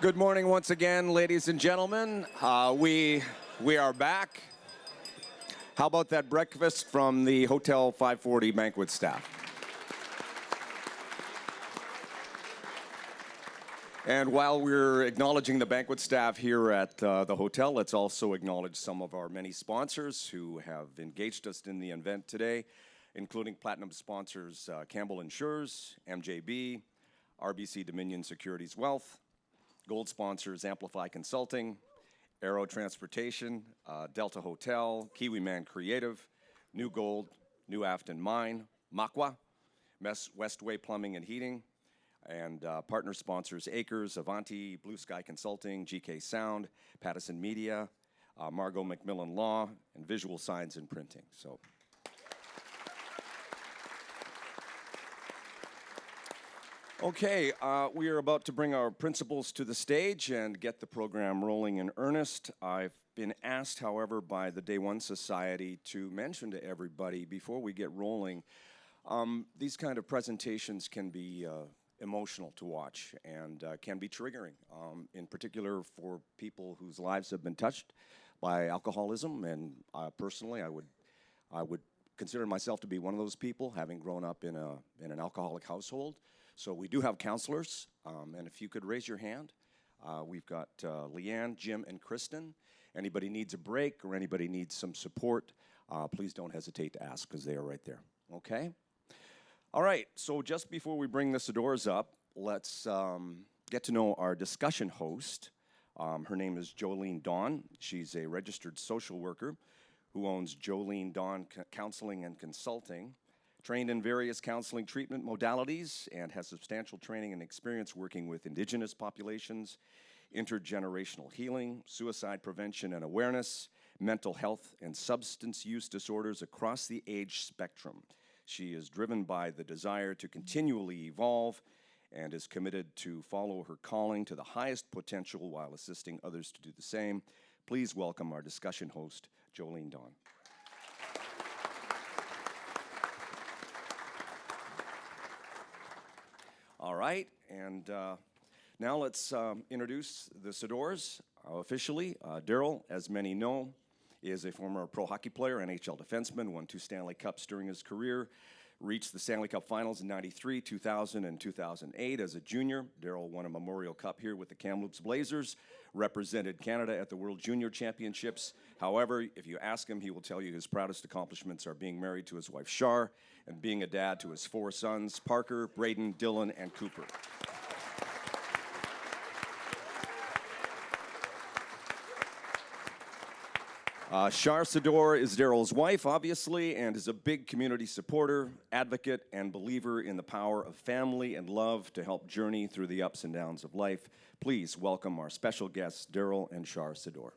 Good morning once again, ladies and gentlemen. We are back. How about that breakfast from the Hotel 540 banquet staff? And while we're acknowledging the banquet staff here at the hotel, let's also acknowledge some of our many sponsors who have engaged us in the event today, including platinum sponsors Campbell Insurers, MJB, RBC Dominion Securities Wealth, gold sponsors Amplify Consulting, Aero Transportation, Delta Hotel, Kiwi Man Creative, New Gold, New Afton Mine, Makwa, Westway Plumbing and Heating, and partner sponsors Acres, Avanti, Blue Sky Consulting, GK Sound, Pattison Media, Margot McMillan Law, and Visual Signs and Printing. So. Okay, we are about to bring our principals to the stage and get the program rolling in earnest. I've been asked, however, by the Day One Society to mention to everybody before we get rolling, these kind of presentations can be emotional to watch and can be triggering, in particular for people whose lives have been touched by alcoholism. And personally, I would consider myself to be one of those people, having grown up in an alcoholic household. So we do have counselors, and if you could raise your hand. We've got Leanne, Jim, and Kristen. Anybody needs a break or anybody needs some support, please don't hesitate to ask because they are right there, okay? All right, so just before we bring the Sydors up, let's get to know our discussion host. Her name is Jolene Dawn. She's a registered social worker who owns Jolene Dawn Counselling and Consulting, trained in various counseling treatment modalities, and has substantial training and experience working with Indigenous populations, intergenerational healing, suicide prevention and awareness, mental health and substance use disorders across the age spectrum. She is driven by the desire to continually evolve and is committed to follow her calling to the highest potential while assisting others to do the same. Please welcome our discussion host, Jolene Dawn. All right, and now let's introduce the Sydors officially. Darryl, as many know, is a former pro hockey player, NHL defenseman, won 2 Stanley Cups during his career, reached the Stanley Cup Finals in '93, 2000, and 2008 as a junior. Darryl won a Memorial Cup here with the Kamloops Blazers, represented Canada at the World Junior Championships. However, if you ask him, he will tell you his proudest accomplishments are being married to his wife, Shar, and being a dad to his 4 sons, Parker, Braden, Dylan, and Cooper. Shar Sydor is Darryl's wife, obviously, and is a big community supporter, advocate, and believer in the power of family and love to help journey through the ups and downs of life. Please welcome our special guests, Darryl and Shar Sydor.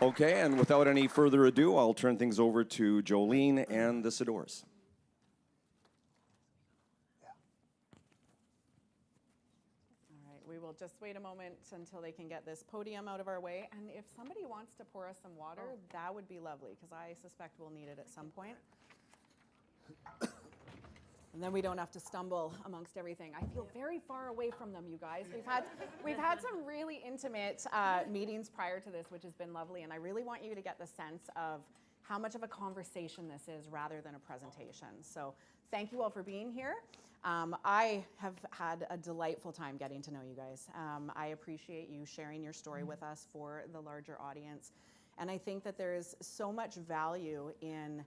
Okay, and without any further ado, I'll turn things over to Jolene and the Sydors. We will just wait a moment until they can get this podium out of our way. And if somebody wants to pour us some water, that would be lovely, because I suspect we'll need it at some point. And then we don't have to stumble amongst everything. I feel very far away from them, you guys. We've had some really intimate meetings prior to this, which has been lovely. And I really want you to get the sense of how much of a conversation this is rather than a presentation. So thank you all for being here. I have had a delightful time getting to know you guys. I appreciate you sharing your story with us for the larger audience. And I think that there is so much value in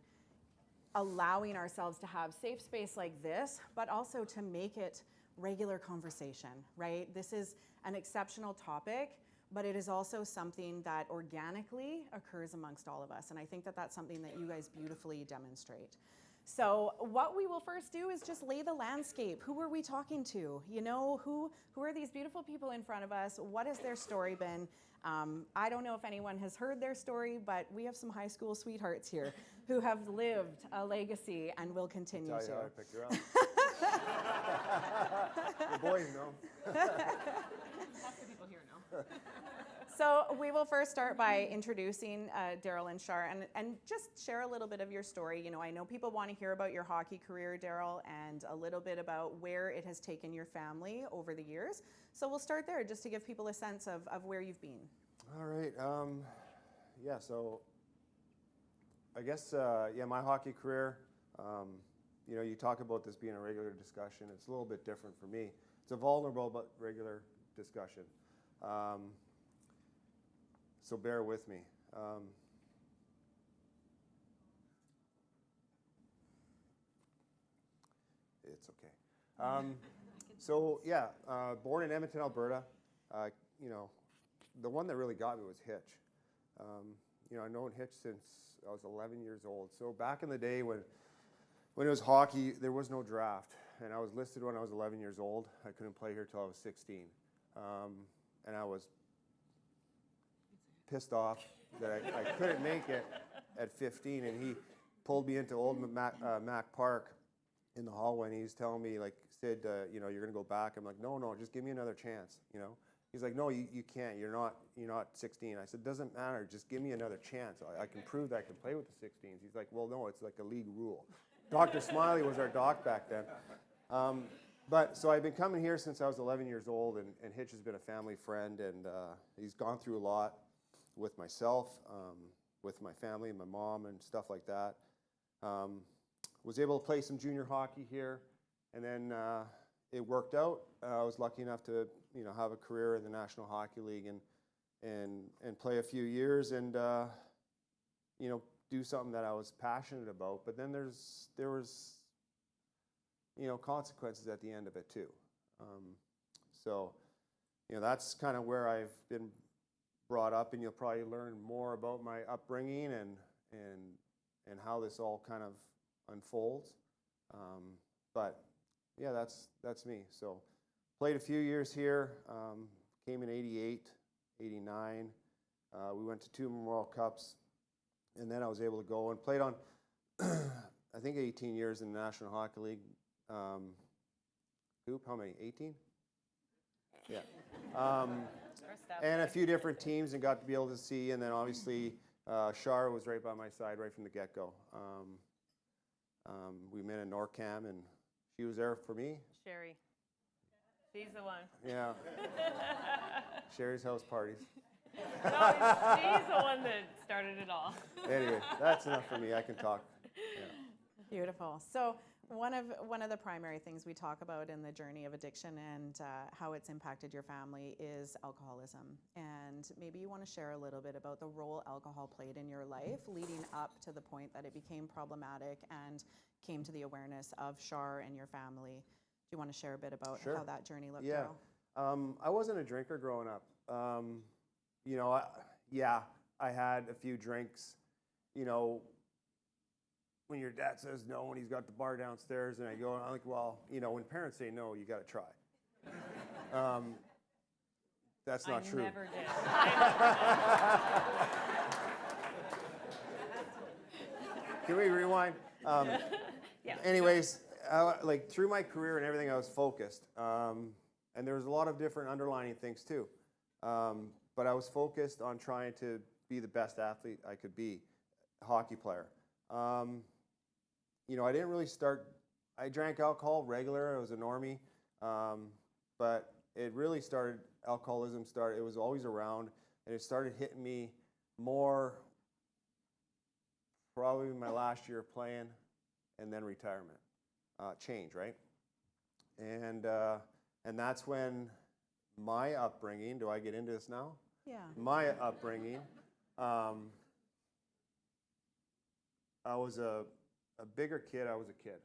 allowing ourselves to have safe space like this, but also to make it regular conversation, right? This is an exceptional topic, but it is also something that organically occurs amongst all of us. And I think that that's something that you guys beautifully demonstrate. So what we will first do is just lay the landscape. Who are we talking to? You know, who are these beautiful people in front of us? What has their story been? I don't know if anyone has heard their story, but we have some high school sweethearts here who have lived a legacy and will continue to. I'll tell you how I picked her up. The boys know. Half the people here know. So we will first start by introducing Darryl and Shar, and just share a little bit of your story. You know, I know people want to hear about your hockey career, Darryl, and a little bit about where it has taken your family over the years. So we'll start there just to give people a sense of where you've been. All right. Yeah, so I guess, my hockey career, you know, you talk about this being a regular discussion. It's a little bit different for me. It's a vulnerable but regular discussion. So bear with me. It's okay. Born in Edmonton, Alberta. You know, the one that really got me was Hitch. You know, I've known Hitch since I was 11 years old. So back in the day when it was hockey, there was no draft. And I was listed when I was 11 years old. I couldn't play here till I was 16. And I was pissed off that I couldn't make it at 15. And he pulled me into old Mac Park in the hallway, and he was telling me, like, Sid, you know, you're going to go back. I'm like, no, just give me another chance, you know. He's like, no, you can't. You're not 16. I said, doesn't matter. Just give me another chance. I can prove that I can play with the 16s. He's like, well, no, it's like a league rule. Dr. Smiley was our doc back then. So I've been coming here since I was 11 years old, and Hitch has been a family friend, and he's gone through a lot with myself, with my family, my mom, and stuff like that. Was able to play some junior hockey here, and then it worked out. I was lucky enough to, you know, have a career in the National Hockey League and play a few years and, you know, do something that I was passionate about. But then there was, you know, consequences at the end of it too. So, you know, that's kind of where I've been brought up, and you'll probably learn more about my upbringing and how this all kind of unfolds. But yeah, that's me. So played a few years here, came in 88, 89. We went to 2 World Cups, and then I was able to go and played on, I think 18 years in the National Hockey League. Hoop, how many, 18? Yeah. And a few different teams, and got to be able to see, and then obviously Shar was right by my side right from the get-go. We met in NORCAM, and she was there for me. Sherry. She's the one. Yeah. Sherry's house parties. No, she's the one that started it all. Anyway, that's enough for me. I can talk. Yeah. Beautiful. So one of the primary things we talk about in the journey of addiction and how it's impacted your family is alcoholism. And maybe you want to share a little bit about the role alcohol played in your life leading up to the point that it became problematic and came to the awareness of Shar and your family. Do you want to share a bit about Sure. how that journey looked? Yeah. Darryl? I wasn't a drinker growing up. You know, I had a few drinks, you know, when your dad says no when he's got the bar downstairs, and I'm like, well, you know, when parents say no, you got to try. That's not true. I never did. Can we rewind? Yeah. Anyways, like through my career and everything, I was focused. And there was a lot of different underlining things too. But I was focused on trying to be the best athlete I could be, hockey player. You know, I didn't really I drank alcohol regular, I was a normie. But it really alcoholism started, it was always around, and it started hitting me more probably my last year of playing, and then retirement. Change, right? And that's when my upbringing, do I get into this now? Yeah. My upbringing, I was a bigger kid. I was a kid.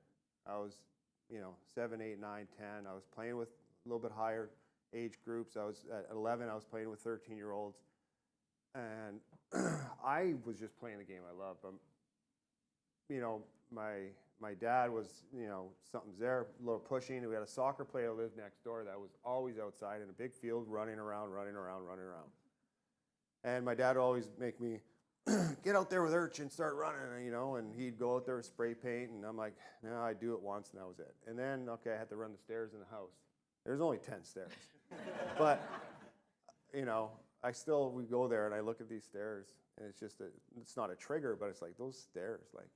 I was, you know, 7, 8, 9, 10. I was playing with a little bit higher age groups. I was at 11. I was playing with 13-year-olds, and I was just playing the game I loved. You know, my dad was, you know, something's there, a little pushing. We had a soccer player that lived next door that was always outside in a big field, running around. And my dad would always make me get out there with Urch and start running, you know, and he'd go out there with spray paint, and I'm like, no, I'd do it once, and that was it. And then, okay, I had to run the stairs in the house. There's only 10 stairs. But, you know, we go there and I look at these stairs and it's just it's not a trigger, but it's like those stairs, like,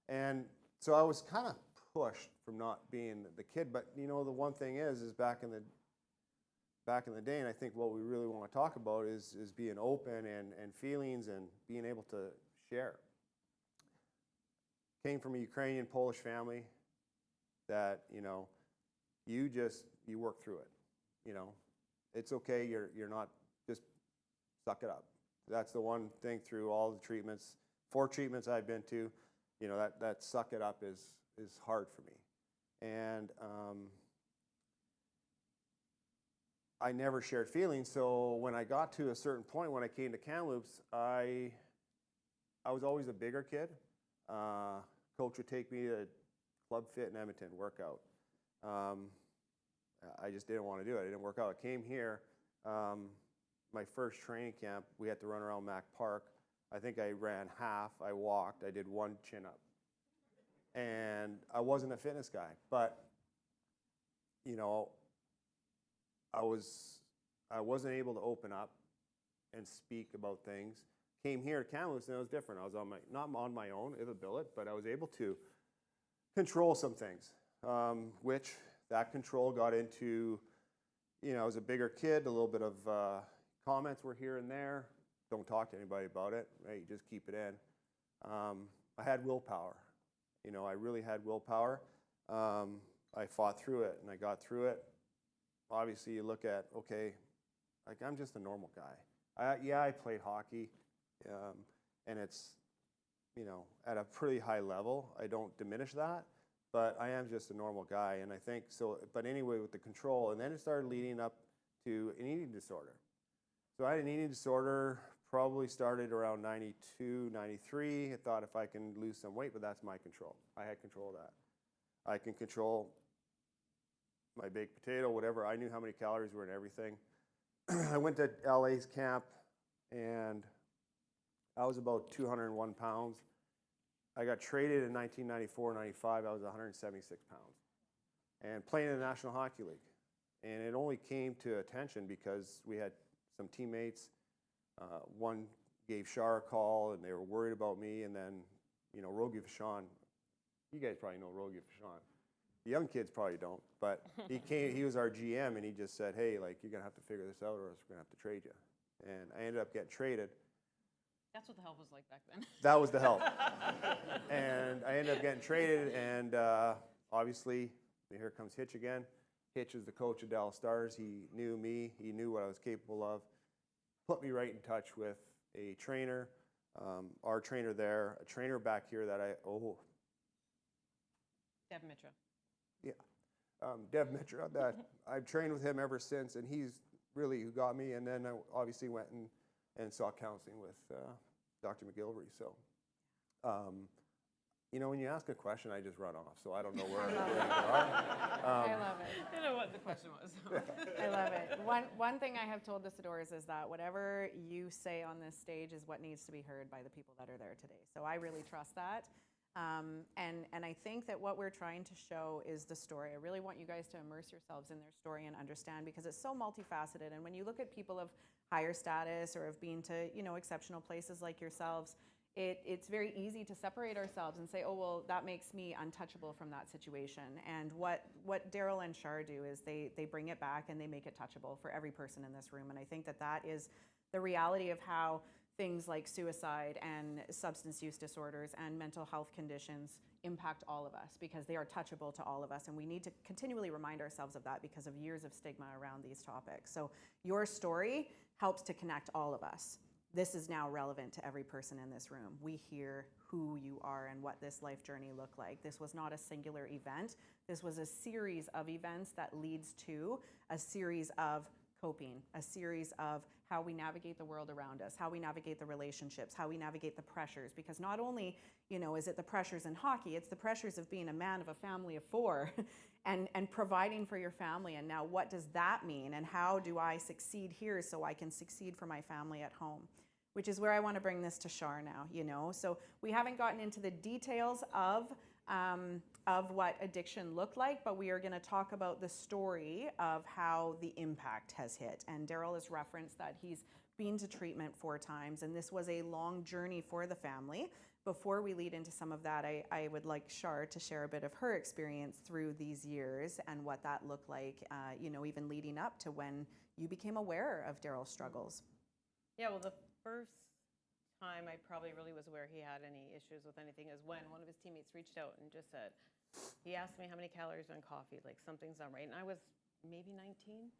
and so I was kind of pushed from not being the kid. But the one thing is back in the day, and I think what we really want to talk about is being open and feelings and being able to share. Came from a Ukrainian Polish family that you work through it. It's okay. You're not, just suck it up. That's the one thing through all the treatments, 4 treatments I've been to. That suck it up is hard for me, and I never shared feelings. So when I got to a certain point, when I came to Kamloops, I was always a bigger kid. Coach would take me to Club Fit in Edmonton, workout. I just didn't want to do it. I didn't work out. I came here. My first training camp, we had to run around Mac Park. I think I ran half. I walked. I did 1 chin-up. And I wasn't a fitness guy, but I wasn't able to open up and speak about things. Came here to Kamloops and it was different. I was not on my own, with a billet, but I was able to control some things, which that control got into, I was a bigger kid, a little bit of comments were here and there. Don't talk to anybody about it, right? You just keep it in. I had willpower. I really had willpower. I fought through it and I got through it. Obviously, you look at, okay, like I'm just a normal guy. I played hockey, and it's, at a pretty high level. I don't diminish that, but I am just a normal guy, and I think so. But anyway, with the control, and then it started leading up to an eating disorder. So I had an eating disorder, probably started around 92, 93. I thought if I can lose some weight, but that's my control. I had control of that. I can control my baked potato, whatever. I knew how many calories were in everything. I went to LA's camp, and I was about 201 pounds. I got traded in 1994, 95. I was 176 pounds. And playing in the National Hockey League. And it only came to attention because we had some teammates. One gave Shar a call, and they were worried about me. And then, Rogie Vachon, you guys probably know Rogie Vachon. The young kids probably don't, but he was our GM, and he just said, hey, like, you're going to have to figure this out or else we're going to have to trade you. And I ended up getting traded. That's what the help was like back then. That was the help. And I ended up getting traded, and obviously, here comes Hitch again. Hitch is the coach of Dallas Stars. He knew me. He knew what I was capable of. Put me right in touch with a trainer, our trainer there, a trainer back here that Dev Mitra. Yeah, Dev Mitra, that I've trained with him ever since, and he's really who got me. And then I obviously went and saw counseling with Dr. McGilvery. So, when you ask a question, I just run off, so I don't know where you are. I love it. I don't know what the question was. I love it. One thing I have told the Sydors is that whatever you say on this stage is what needs to be heard by the people that are there today. So I really trust that. And I think that what we're trying to show is the story. I really want you guys to immerse yourselves in their story and understand, because it's so multifaceted. And when you look at people of higher status or have been to, exceptional places like yourselves, it's very easy to separate ourselves and say, oh, well, that makes me untouchable from that situation. And what Darryl and Shar do is they bring it back and they make it touchable for every person in this room. And I think that is the reality of how things like suicide and substance use disorders and mental health conditions impact all of us, because they are touchable to all of us. And we need to continually remind ourselves of that because of years of stigma around these topics. So your story helps to connect all of us. This is now relevant to every person in this room. We hear who you are and what this life journey looked like. This was not a singular event. This was a series of events that leads to a series of coping, a series of how we navigate the world around us, how we navigate the relationships, how we navigate the pressures. Because not only, is it the pressures in hockey, it's the pressures of being a man of a family of 4 and providing for your family. And now what does that mean? And how do I succeed here so I can succeed for my family at home? Which is where I want to bring this to Shar now, So we haven't gotten into the details of of what addiction looked like, but we are going to talk about the story of how the impact has hit. And Darryl has referenced that he's been to treatment 4 times, and this was a long journey for the family. Before we lead into some of that, I would like Shar to share a bit of her experience through these years and what that looked like, even leading up to when you became aware of Darryl's struggles. Yeah, well, the first time I probably really was aware he had any issues with anything is when one of his teammates reached out and just said, he asked me how many calories are in coffee, like something's not right. And I was maybe 19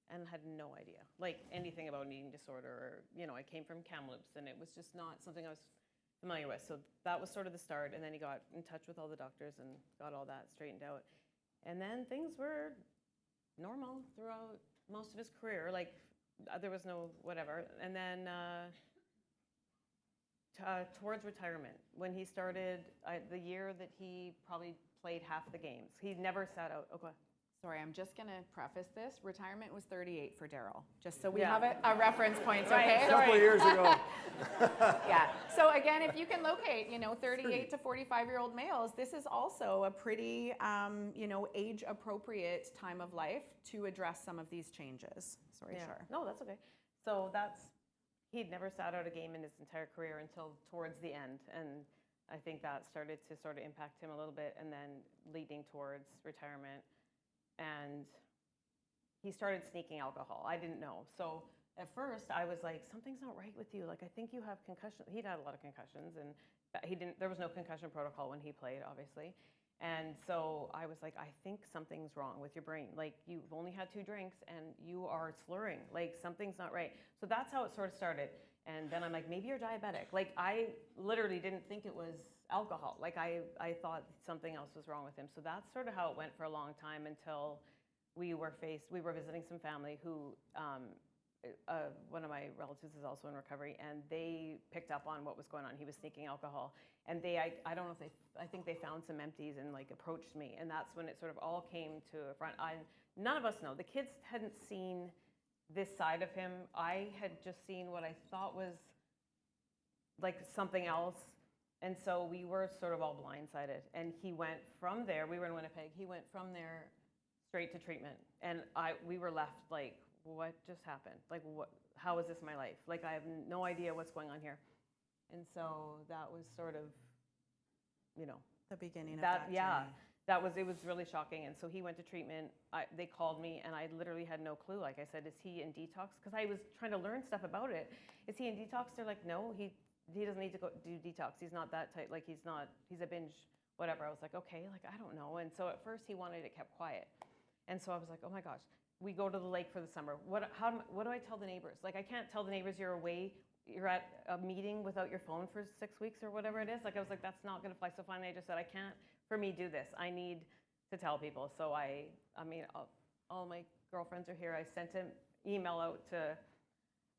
and had no idea, like anything about an eating disorder. Or, I came from Kamloops and it was just not something I was familiar with. So that was sort of the start. And then he got in touch with all the doctors and got all that straightened out. And then things were normal throughout most of his career. Like there was no whatever. And then towards retirement, when he started, the year that he probably played half the games, he never sat out. Okay. Sorry, I'm just going to preface this. Retirement was 38 for Darryl, just so we have a reference point, okay? A couple of years ago. Yeah. So again, if you can locate, 38 to 45-year-old males, this is also a pretty, age-appropriate time of life to address some of these changes. Sorry, Shar. No, that's okay. So he'd never sat out a game in his entire career until towards the end. And I think that started to sort of impact him a little bit, and then leading towards retirement. And he started sneaking alcohol. I didn't know. So at first I was like, something's not right with you. Like, I think you have concussion. He'd had a lot of concussions, and there was no concussion protocol when he played, obviously. And so I was like, I think something's wrong with your brain. Like, you've only had 2 drinks and you are slurring. Like, something's not right. So that's how it sort of started. And then I'm like, maybe you're diabetic. Like, I literally didn't think it was alcohol. Like, I thought something else was wrong with him. So that's sort of how it went for a long time until we were visiting some family who, one of my relatives is also in recovery, and they picked up on what was going on. He was sneaking alcohol. And I don't know if I think they found some empties and like approached me. And that's when it sort of all came to a front. None of us know. The kids hadn't seen this side of him. I had just seen what I thought was like something else. And so we were sort of all blindsided. And he went from there, we were in Winnipeg, he went from there straight to treatment. And we were left like, what just happened? Like, how is this my life? Like, I have no idea what's going on here. And so that was sort of, the beginning of that yeah, journey. it was really shocking. And so he went to treatment. They called me, and I literally had no clue. Like I said, is he in detox? Because I was trying to learn stuff about it. Is he in detox? They're like, no, he doesn't need to go do detox. He's not that tight. Like, he's a binge, whatever. I was like, okay, like, I don't know. And so at first he wanted it kept quiet. And so I was like, oh my gosh, we go to the lake for the summer. What do I tell the neighbors? Like, I can't tell the neighbors you're away, you're at a meeting without your phone for 6 weeks or whatever it is. Like, I was like, that's not going to fly. So finally I just said, I can't, for me, do this. I need to tell people. So I mean, all my girlfriends are here. I sent an email out to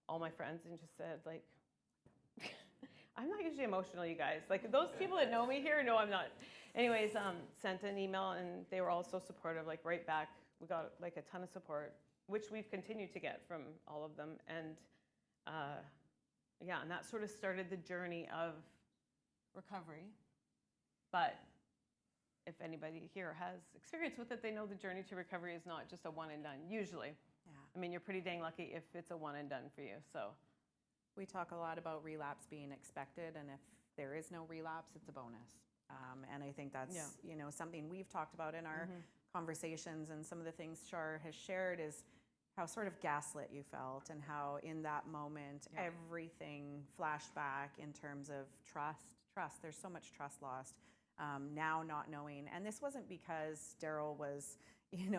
all my friends and just said, like, I'm not usually emotional, you guys. Like, those people that know me here know I'm not. Anyways, sent an email, and they were all so supportive, like, right back. We got, like, a ton of support, which we've continued to get from all of them. And, and that sort of started the journey of recovery. But if anybody here has experience with it, they know the journey to recovery is not just a one and done, usually. Yeah. I mean, you're pretty dang lucky if it's a one and done for you, so. We talk a lot about relapse being expected, and if there is no relapse, it's a bonus. And I think that's something we've talked about in our conversations, and some of the things Shar has shared is how sort of gaslit you felt, and how in that moment everything flashed back in terms of trust. There's so much trust lost. Now not knowing, and this wasn't because Darryl was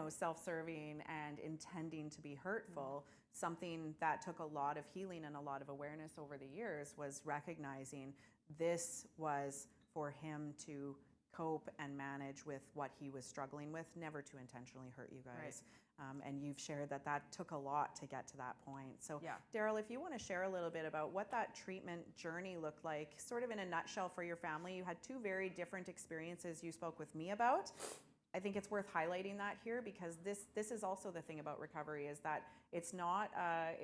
self-serving and intending to be hurtful. Something that took a lot of healing and a lot of awareness over the years was recognizing this was for him to cope and manage with what he was struggling with, never to intentionally hurt you guys. Right. And you've shared that took a lot to get to that point. So Darryl, if you want to share a little bit about what that treatment journey looked like, sort of in a nutshell for your family. You had 2 very different experiences you spoke with me about. I think it's worth highlighting that here, because this is also the thing about recovery, is that it's not a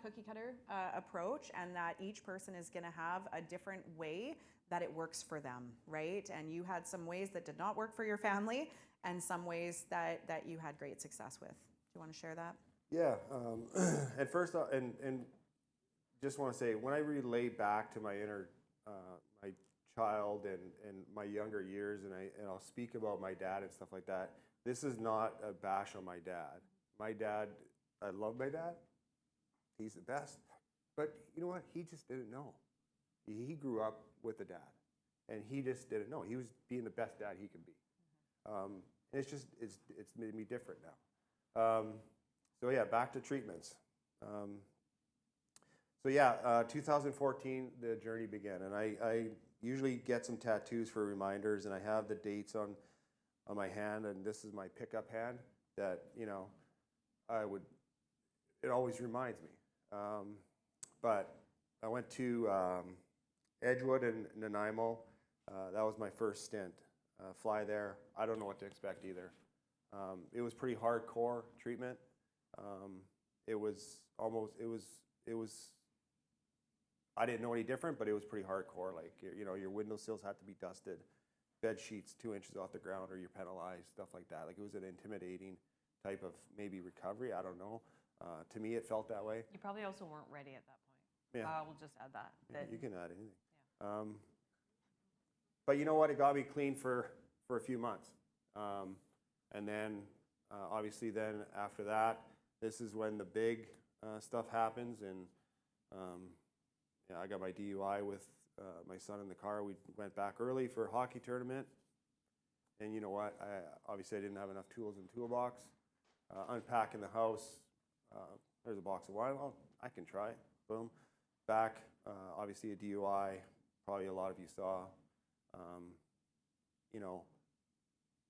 cookie cutter approach, and that each person is going to have a different way that it works for them, right? And you had some ways that did not work for your family, and some ways that you had great success with. Do you want to share that? Yeah, and first, and just want to say, when I relay back to my inner, my child and my younger years, and I'll speak about my dad and stuff like that, this is not a bash on my dad. My dad, I love my dad. He's the best. But you know what? He just didn't know. He grew up with a dad, and he just didn't know. He was being the best dad he can be. And it's made me different now. So yeah, back to treatments. 2014, the journey began, and I usually get some tattoos for reminders, and I have the dates on my hand, and this is my pickup hand that, you know, it always reminds me. But I went to Edgewood and Nanaimo. That was my first stint. Fly there. I don't know what to expect either. It was pretty hardcore treatment. I didn't know any different, but it was pretty hardcore. Like, you know, your windowsills had to be dusted, bed sheets 2 inches off the ground, or you're penalized, stuff like that. Like, it was an intimidating type of maybe recovery. I don't know. To me, it felt that way. You probably also weren't ready at that point. Yeah. We'll just add that. You can add anything. Yeah. But you know what? It got me clean for a few months. And then, obviously, then after that, this is when the big stuff happens. And I got my DUI with my son in the car. We went back early for a hockey tournament. And you know what? Obviously, I didn't have enough tools in the toolbox. Unpacking the house. There's a box of wine. Well, I can try it. Boom. Back. Obviously, a DUI. Probably a lot of you saw. You know,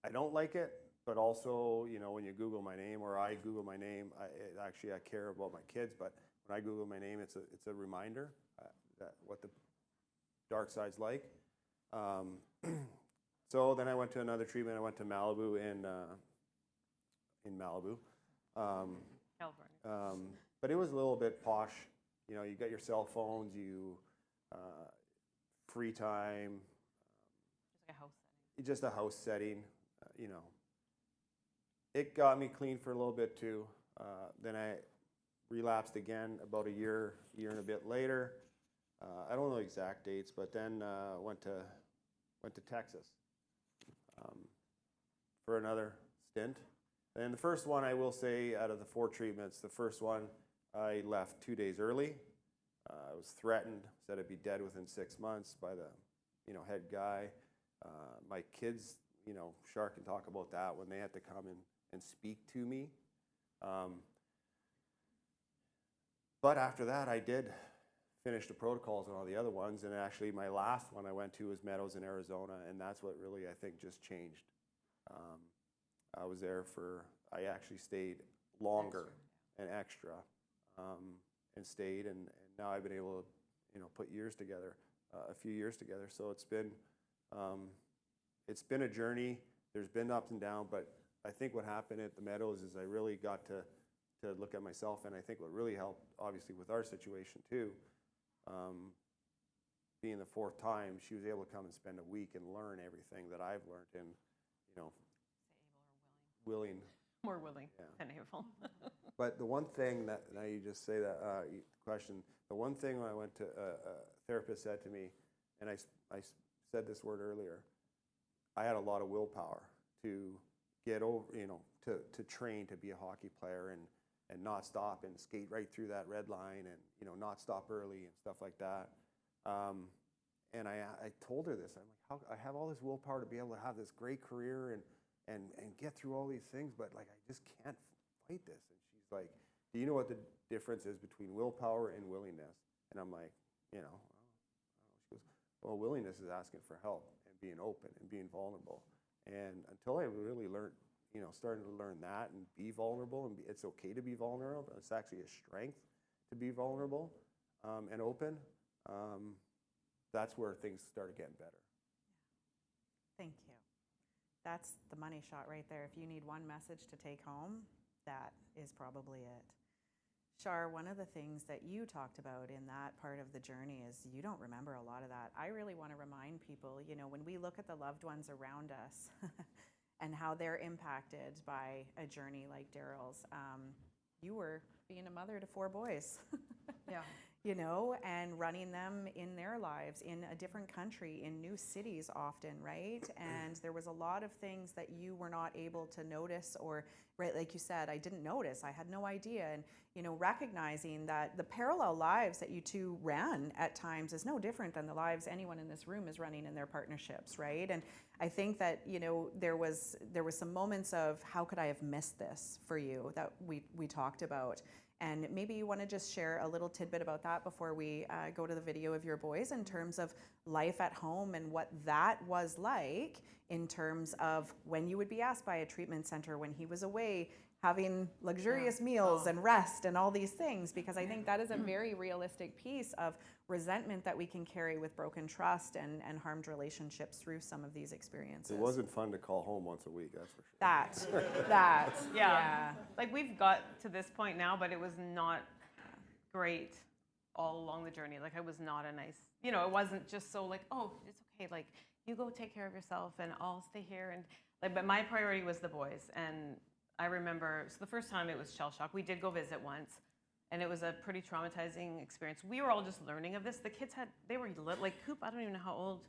I don't like it, but also, you know, when you Google my name, or I Google my name, I care about my kids, but when I Google my name, it's a reminder that what the dark side's like. So then I went to another treatment. I went to Malibu in Malibu. California. But it was a little bit posh. You know, you got your cell phones, free time. Just like a house setting. Just a house setting, you know. It got me clean for a little bit too. Then I relapsed again about a year and a bit later. I don't know exact dates, but then went to Texas for another stint. And the first one, I will say, out of the 4 treatments, the first one I left 2 days early. I was threatened, said I'd be dead within 6 months by the, you know, head guy. My kids, you know, Shark can talk about that when they had to come and speak to me. But after that, I did finish the protocols on all the other ones, and actually my last one I went to was Meadows in Arizona, and that's what really, I think, just changed. I was there I actually stayed longer and extra, and stayed, and now I've been able to, you know, put years together, a few years together. So it's been a journey. There's been ups and downs, but I think what happened at the Meadows is I really got to look at myself, and I think what really helped, obviously, with our situation too, being the 4th time, she was able to come and spend a week and learn everything that I've learned, and, you know, willing. More willing Yeah. than able. But the one thing that, now you just say that question, the one thing when I went to, a therapist said to me, and I said this word earlier, I had a lot of willpower to get over, you know, to train to be a hockey player and not stop and skate right through that red line, and, you know, not stop early and stuff like that. And I told her this. I'm like, how I have all this willpower to be able to have this great career and get through all these things, but like I just can't fight this. And she's like, do you know what the difference is between willpower and willingness? And I'm like, you know, I don't know. She goes, well, willingness is asking for help and being open and being vulnerable. And until I really learned, you know, starting to learn that and be vulnerable, and it's okay to be vulnerable. It's actually a strength to be vulnerable and open. That's where things started getting better. Thank you. that's the money shot right there. If you need one message to take home, that is probably it. Shar, one of the things that you talked about in that part of the journey is you don't remember a lot of that. I really want to remind people, you know, when we look at the loved ones around us and how they're impacted by a journey like Darryl's, you were being a mother to 4 boys. Yeah. You know, and running them in their lives in a different country, in new cities often, right? And there was a lot of things that you were not able to notice, or, right, like you said, I didn't notice, I had no idea. And, you know, recognizing that the parallel lives that you two ran at times is no different than the lives anyone in this room is running in their partnerships, right? And I think that, you know, there was some moments of how could I have missed this for you that we talked about. And maybe you want to just share a little tidbit about that before we go to the video of your boys in terms of life at home and what that was like in terms of when you would be asked by a treatment center when he was away, having luxurious meals and rest and all these things, because I think that is a very realistic piece of resentment that we can carry with broken trust and harmed relationships through some of these experiences. It wasn't fun to call home once a week, that's for sure. That, Yeah. Like we've got to this point now, but it was not great all along the journey. Like I was not a nice, you know, it wasn't just so like, oh, it's okay. Like you go take care of yourself and I'll stay here. And like, but my priority was the boys. And I remember, so the first time it was shell shock. We did go visit once and it was a pretty traumatizing experience. We were all just learning of this. The kids they were like Coop, I don't even know how old.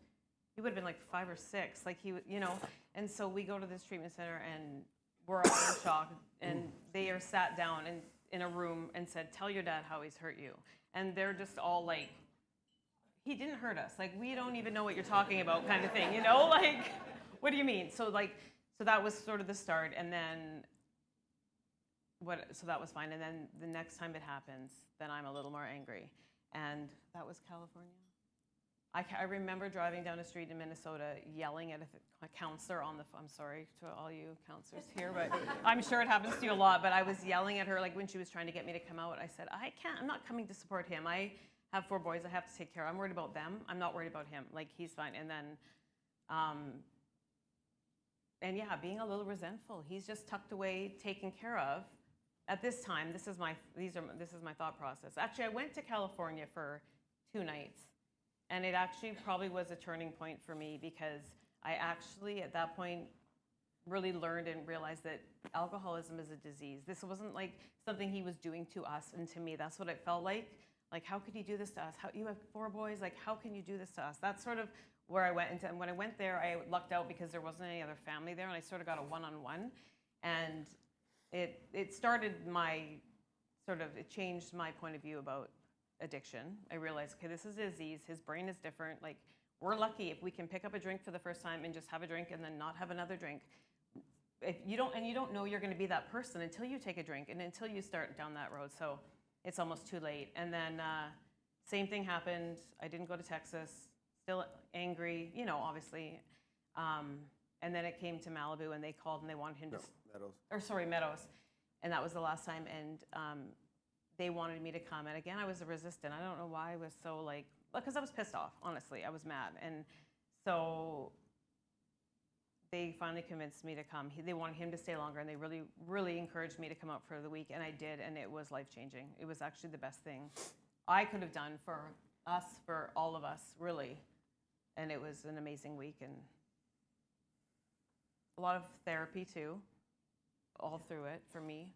He would have been like 5 or 6, like he, you know. And so we go to this treatment center and we're all in shock. And they are sat down in a room and said, tell your dad how he's hurt you. And they're just all like, he didn't hurt us. Like, we don't even know what you're talking about kind of thing, you know? Like, what do you mean? So that was sort of the start. And then, so that was fine. And then the next time it happens, then I'm a little more angry. And that was California. I remember driving down a street in Minnesota yelling at a counselor on the phone. I'm sorry to all you counselors here, but I'm sure it happens to you a lot. But I was yelling at her, like when she was trying to get me to come out. I said, I'm not coming to support him. I have 4 boys I have to take care of. I'm worried about them. I'm not worried about him. Like, he's fine. And then, and yeah, being a little resentful. He's just tucked away, taken care of. At this time, this is my thought process. Actually, I went to California for 2 nights. And it actually probably was a turning point for me because I actually, at that point, really learned and realized that alcoholism is a disease. This wasn't like something he was doing to us and to me. That's what it felt like. Like, how could he do this to us? You have 4 boys. Like, how can you do this to us? That's sort of where I went into. And when I went there, I lucked out because there wasn't any other family there, and I sort of got a one-on-one. And it started it changed my point of view about addiction. I realized, okay, this is a disease. His brain is different. Like, we're lucky if we can pick up a drink for the first time and just have a drink and then not have another drink. You don't know you're going to be that person until you take a drink and until you start down that road. So it's almost too late. And then same thing happened. I didn't go to Texas. Still angry, you know, obviously. And then it came to Malibu, and they called and they wanted him Meadows. And that was the last time. And they wanted me to come. And again, I was resistant. I don't know why I was so because I was pissed off, honestly. I was mad. And so they finally convinced me to come. They wanted him to stay longer, and they really, really encouraged me to come out for the week. And I did, and it was life-changing. It was actually the best thing I could have done for us, for all of us, really. And it was an amazing week, and a lot of therapy, too, all through it for me.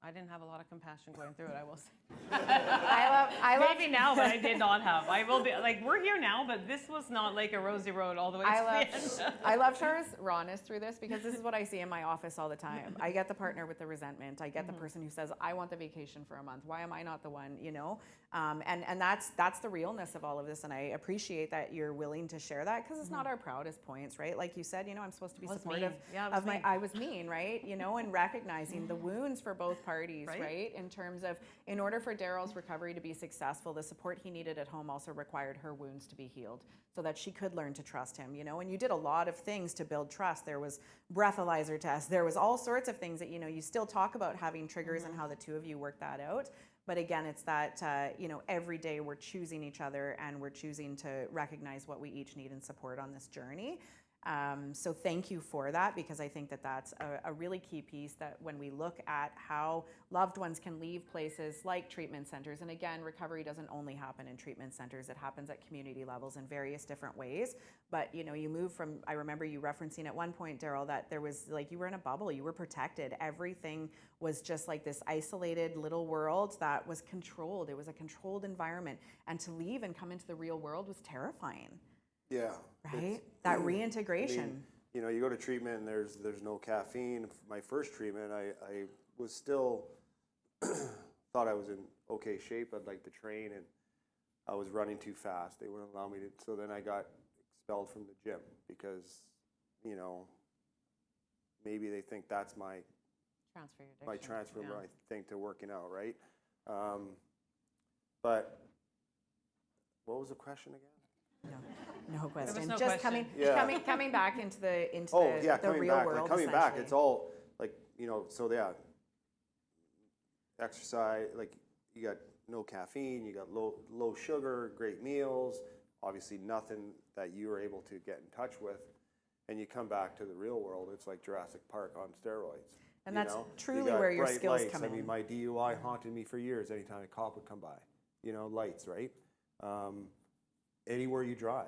I didn't have a lot of compassion going through it, I will say. I love Maybe now, but I did not have. I will be, we're here now, but this was not like a rosy road all the way to the end. I love Char's rawness through this, because this is what I see in my office all the time. I get the partner with the resentment. I get the person who says, I want the vacation for a month. Why am I not the one, you know? And that's the realness of all of this, and I appreciate that you're willing to share that, because it's not our proudest points, right? Like you said, you know, I'm supposed to be supportive of my, I was mean, right? You know, and recognizing the wounds for both parties, right? In terms of, in order for Darryl's recovery to be successful, the support he needed at home also required her wounds to be healed so that she could learn to trust him, you know? And you did a lot of things to build trust. There was breathalyzer tests. There was all sorts of things that, you know, you still talk about having triggers and how the two of you worked that out. But again, it's that, every day we're choosing each other and we're choosing to recognize what we each need and support on this journey. So thank you for that, because I think that that's a really key piece, that when we look at how loved ones can leave places like treatment centers, and again, recovery doesn't only happen in treatment centers, it happens at community levels in various different ways. But you move from, I remember you referencing at one point, Darryl, that there was like, you were in a bubble, you were protected. Everything was just like this isolated little world that was controlled. It was a controlled environment. And to leave and come into the real world was terrifying. Yeah. Right? That reintegration. You go to treatment and there's no caffeine. My first treatment, I was still thought I was in okay shape. I'd like to train, and I was running too fast. They wouldn't allow me to. So then I got expelled from the gym because, maybe they think that's my Transfer your addiction. transfer, Yeah. my thing to working out, right? But what was the question again? No question. no Just question. coming back into the Coming real back, world. like coming back, essentially. it's all like, so yeah, exercise, like you got no caffeine, you got low sugar, great meals, obviously nothing that you were able to get in touch with, and you come back to the real world, it's like Jurassic Park on steroids. And that's You truly got where your bright skills lights. come I in. mean, my DUI haunted me for years anytime a cop would come by. Lights, right? Anywhere you drive,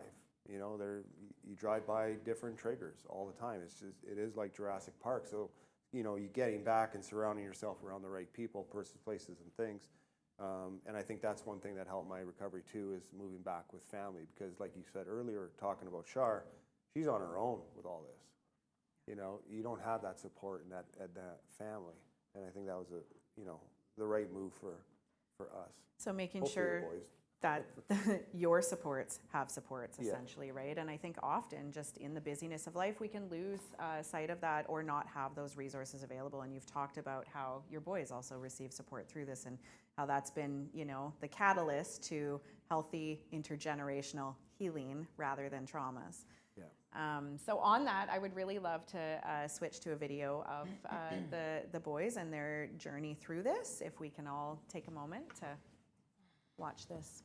you drive by different triggers all the time. It is like Jurassic Park. So, you getting back and surrounding yourself around the right people, places, and things. And I think that's one thing that helped my recovery too, is moving back with family. Because like you said earlier, talking about Shar, she's on her own with all this. You don't have that support and that family. And I think that was the right move for us. So making Hopefully the sure boys. that your supports have supports, Yeah. essentially, right? And I think often just in the busyness of life, we can lose sight of that or not have those resources available. And you've talked about how your boys also receive support through this, and how that's been, the catalyst to healthy intergenerational healing rather than traumas. Yeah. So on that, I would really love to switch to a video of the boys and their journey through this. If we can all take a moment to watch this.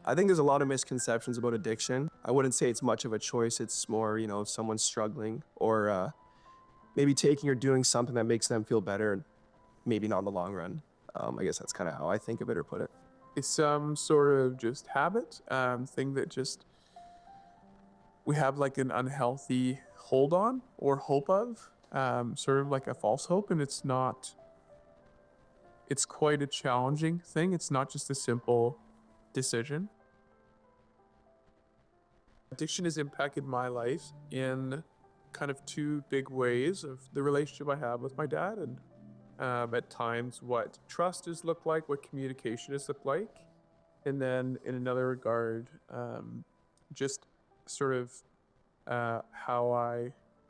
I think there's a lot of misconceptions about addiction. I wouldn't say it's much of a choice. It's more, if someone's struggling or maybe taking or doing something that makes them feel better, maybe not in the long run. I guess that's kind of how I think of it or put it. It's some sort of just habit, thing that just we have like an unhealthy hold on or hope of, sort of like a false hope, and it's not. It's quite a challenging thing. It's not just a simple decision. Addiction has impacted my life in kind of two big ways: of the relationship I have with my dad, and at times what trust has looked like, what communication has looked like, and then in another regard, just sort of how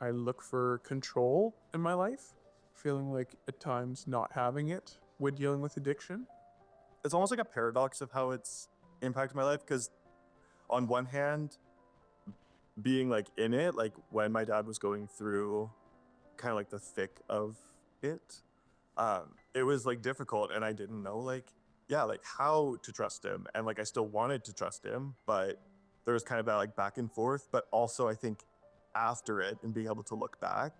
I look for control in my life, feeling like at times not having it when dealing with addiction. It's almost like a paradox of how it's impacted my life, because on one hand, being like in it, like when my dad was going through kind of like the thick of it, it was like difficult, and I didn't know like how to trust him, and like I still wanted to trust him, but there was kind of that like back and forth. But also I think after it and being able to look back,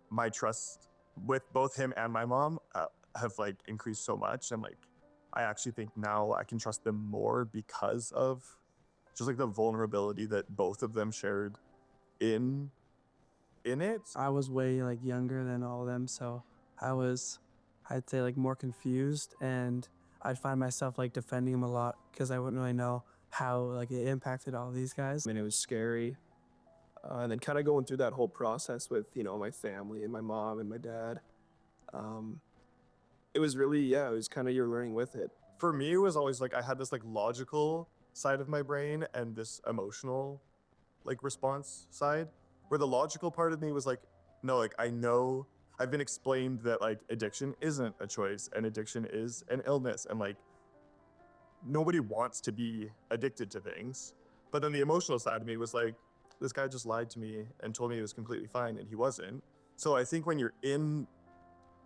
my trust with both him and my mom have like increased so much, and like I actually think now I can trust them more because of just like the vulnerability that both of them shared in it. I was way like younger than all of them, so I'd say like more confused, and I'd find myself like defending him a lot because I wouldn't really know how like it impacted all these guys. I mean, it was scary. And then kind of going through that whole process with, my family and my mom and my dad. It was really, it was kind of you're learning with it. For me, it was always like I had this like logical side of my brain and this emotional like response side, where the logical part of me was like, no, like I know I've been explained that like addiction isn't a choice and addiction is an illness, and like nobody wants to be addicted to things. But then the emotional side of me was like, this guy just lied to me and told me he was completely fine and he wasn't. So I think when you're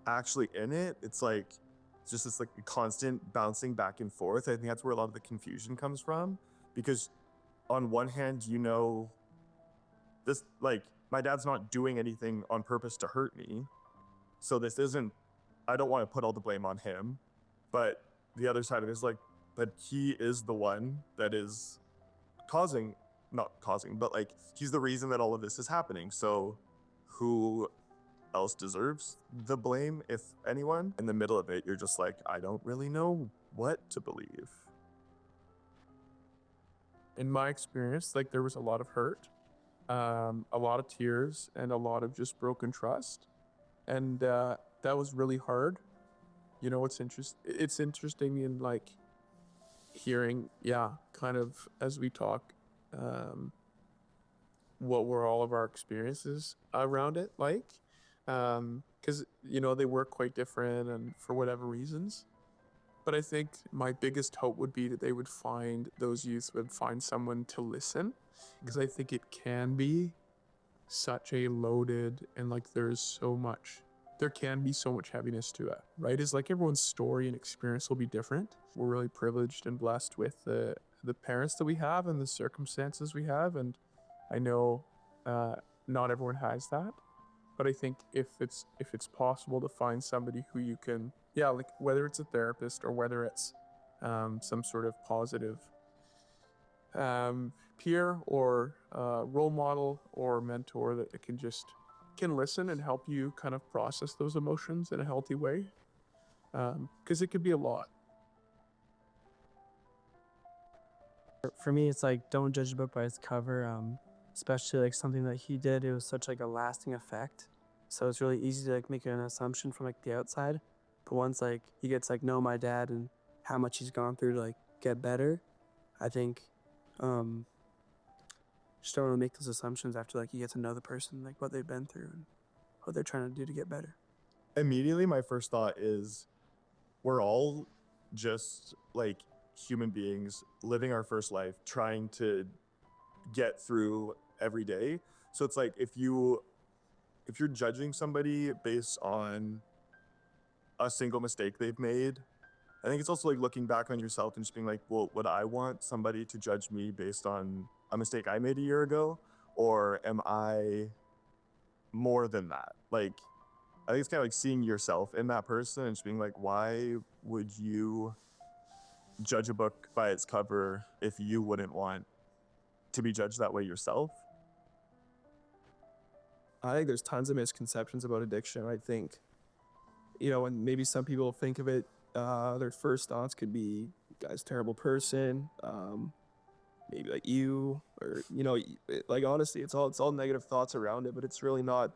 actually in it, it's like it's just this like constant bouncing back and forth. I think that's where a lot of the confusion comes from, because on one hand, you know, this like my dad's not doing anything on purpose to hurt me. So this isn't, I don't want to put all the blame on him. But the other side of it is like, but he is the one that is not causing, but like he's the reason that all of this is happening. So who else deserves the blame, if anyone? In the middle of it, you're just like, I don't really know what to believe. In my experience, like there was a lot of hurt, a lot of tears, and a lot of just broken trust. And that was really hard. You know, it's interesting in like hearing, kind of as we talk, what were all of our experiences around it like, because you know they were quite different and for whatever reasons. But I think my biggest hope would be that those youth would find someone to listen, because I think it can be such a loaded, and like there can be so much heaviness to it, right? It's like everyone's story and experience will be different. We're really privileged and blessed with the parents that we have and the circumstances we have, and I know not everyone has that. But I think if it's possible to find somebody who you can, like whether it's a therapist or whether it's some sort of positive peer or role model or mentor that can listen and help you kind of process those emotions in a healthy way, because it could be a lot. For me, it's like, don't judge a book by its cover. Especially like something that he did, it was such like a lasting effect. So it's really easy to like make an assumption from like the outside. But once like he gets like know my dad and how much he's gone through to like get better, I think just don't really make those assumptions after like you get to know the person, like what they've been through and what they're trying to do to get better. Immediately, my first thought is we're all just like human beings living our first life, trying to get through every day. So it's like if you're judging somebody based on a single mistake they've made, I think it's also like looking back on yourself and just being like, well, would I want somebody to judge me based on a mistake I made a year ago? Or am I more than that? Like, I think it's kind of like seeing yourself in that person and just being like, why would you judge a book by its cover if you wouldn't want to be judged that way yourself? I think there's tons of misconceptions about addiction. I think, and maybe some people think of it, their first thoughts could be, guy's a terrible person, maybe like you, or, like honestly, it's all negative thoughts around it, but it's really not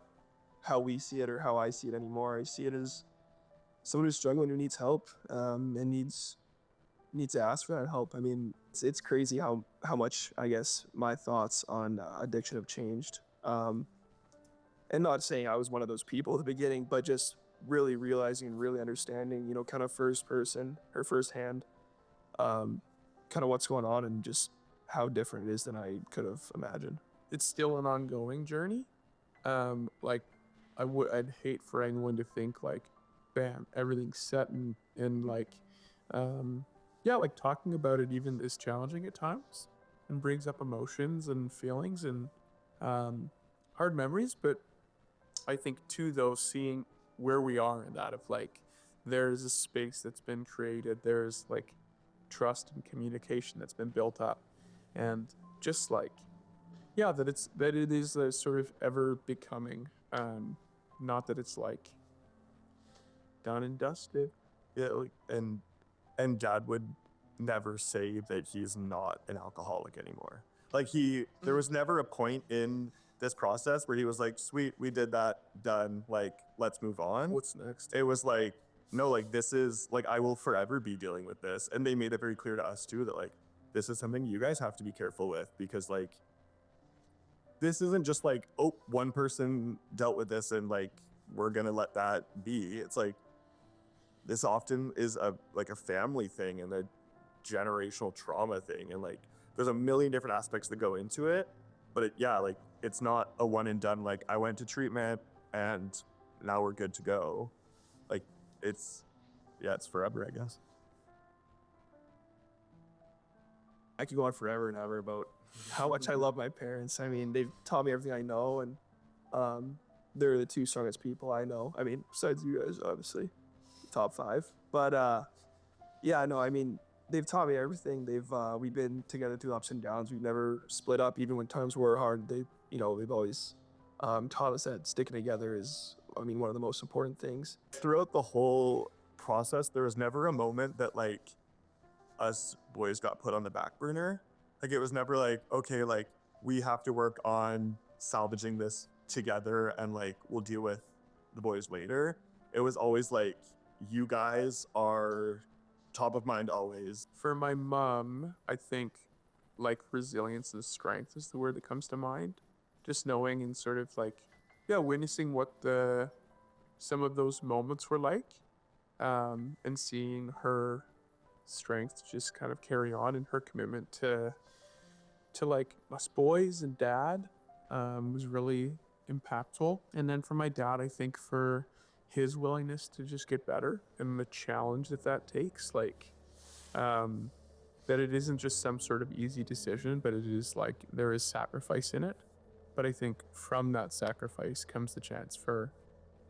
how we see it or how I see it anymore. I see it as someone who's struggling, who needs help, and needs to ask for that help. I mean, it's crazy how much, I guess, my thoughts on addiction have changed. And not saying I was one of those people at the beginning, but just really realizing and really understanding, kind of firsthand, kind of what's going on and just how different it is than I could have imagined. It's still an ongoing journey. Like I'd hate for anyone to think like, bam, everything's set and like, like talking about it even is challenging at times and brings up emotions and feelings and hard memories. But I think too, though, seeing where we are in that of like, there's a space that's been created, there's like trust and communication that's been built up, and just like, that it is sort of ever becoming, not that it's like done and dusted. Yeah, like, and Dad would never say that he's not an alcoholic anymore. Like there was never a point in this process where he was like, sweet, we did that, done, like, let's move on. What's next? It was like, no, like, this is, like, I will forever be dealing with this. And they made it very clear to us, too, that, like, this is something you guys have to be careful with, because, like, this isn't just like, oh, one person dealt with this and, like, we're gonna let that be. It's like this often is a family thing and a generational trauma thing, and like there's a million different aspects that go into it. But it's not a one and done. Like, I went to treatment and now we're good to go. Like, it's forever, I guess. I could go on forever and ever about how much I love my parents. I mean, they've taught me everything I know, and they're the two strongest people I know. I mean, besides you guys, obviously, top 5. But yeah, no, I mean, they've taught me everything. We've been together through ups and downs. We've never split up, even when times were hard. They've always taught us that sticking together is, I mean, one of the most important things. Throughout the whole process, there was never a moment that like us boys got put on the back burner. Like, it was never like, okay, like, we have to work on salvaging this together and like we'll deal with the boys later. It was always like, you guys are top of mind always. For my mom, I think like resilience and strength is the word that comes to mind. Just knowing and sort of like, witnessing what some of those moments were like, and seeing her strength just kind of carry on, and her commitment to like us boys and dad was really impactful. And then for my dad, I think for his willingness to just get better and the challenge that takes, like that it isn't just some sort of easy decision, but it is like there is sacrifice in it. But I think from that sacrifice comes the chance for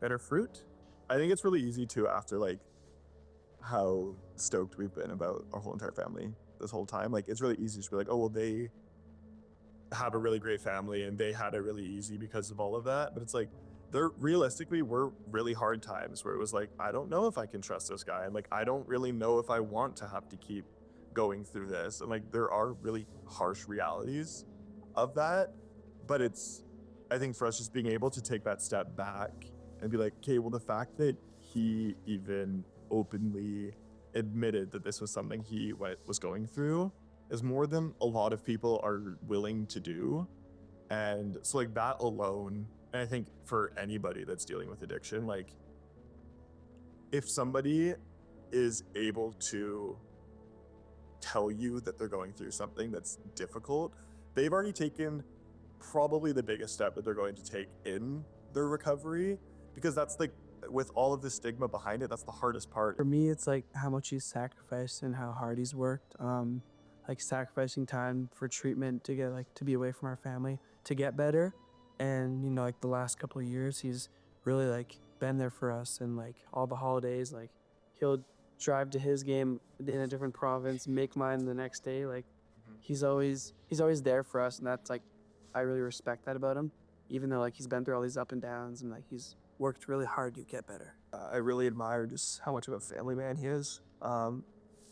better fruit. I think it's really easy too, after like how stoked we've been about our whole entire family this whole time. Like, it's really easy to be like, oh, well, they have a really great family and they had it really easy because of all of that. But it's like, there realistically were really hard times where it was like, I don't know if I can trust this guy. And like, I don't really know if I want to have to keep going through this. And like, there are really harsh realities of that. But it's, I think for us, just being able to take that step back and be like, okay, well, the fact that he even openly admitted that this was something he was going through is more than a lot of people are willing to do. And so like that alone, and I think for anybody that's dealing with addiction, like if somebody is able to tell you that they're going through something that's difficult, they've already taken probably the biggest step that they're going to take in their recovery, because that's like, with all of the stigma behind it, that's the hardest part. For me, it's like how much he's sacrificed and how hard he's worked. Like sacrificing time for treatment to get to be away from our family to get better. And like the last couple of years, he's really like been there for us, and like all the holidays, like he'll drive to his game in a different province, make mine the next day. Like he's always there for us, and that's like, I really respect that about him, even though like he's been through all these up and downs, and like he's worked really hard to get better. I really admire just how much of a family man he is.